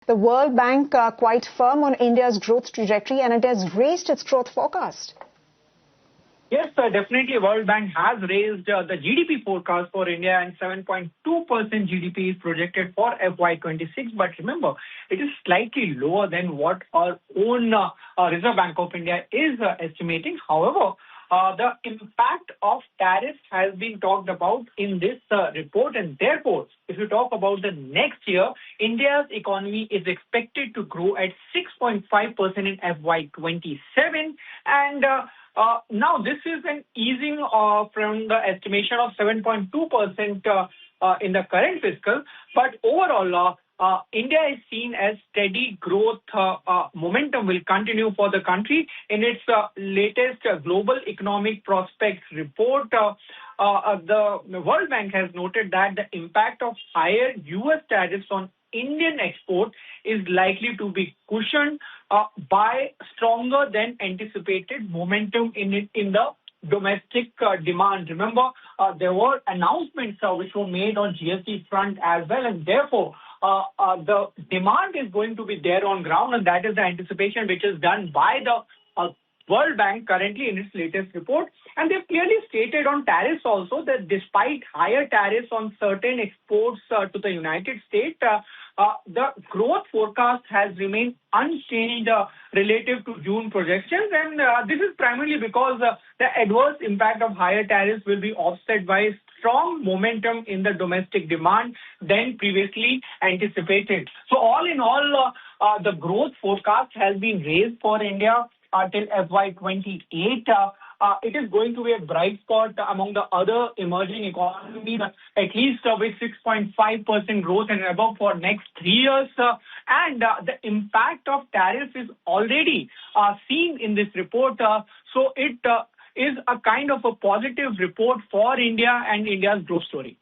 The World Bank quite firm on India's growth trajectory, and it has raised its growth forecast. Yes, definitely. World Bank has raised the GDP forecast for India, and 7.2% GDP is projected for FY26. But remember, it is slightly lower than what our own Reserve Bank of India is estimating. However, the impact of tariffs has been talked about in this report, and therefore, if you talk about the next year, India's economy is expected to grow at 6.5% in FY27, and now this is an easing from the estimation of 7.2% in the current fiscal, but overall, India is seen as steady growth momentum will continue for the country. In its latest Global Economic Prospects report, the World Bank has noted that the impact of higher U.S. tariffs on Indian export is likely to be cushioned by stronger than anticipated momentum in the domestic demand. Remember, there were announcements which were made on GST front as well, and therefore the demand is going to be there on ground, and that is the anticipation which is done by the World Bank currently in its latest report. And they've clearly stated on tariffs also that despite higher tariffs on certain exports to the United States, the growth forecast has remained unchanged relative to June projections. And this is primarily because the adverse impact of higher tariffs will be offset by strong momentum in the domestic demand than previously anticipated. So all in all, the growth forecast has been raised for India till FY28. It is going to be a bright spot among the other emerging economies, at least with 6.5% growth and above for next 3 years. And the impact of tariffs is already seen in this report. So it is a kind of a positive report for India and India's growth story.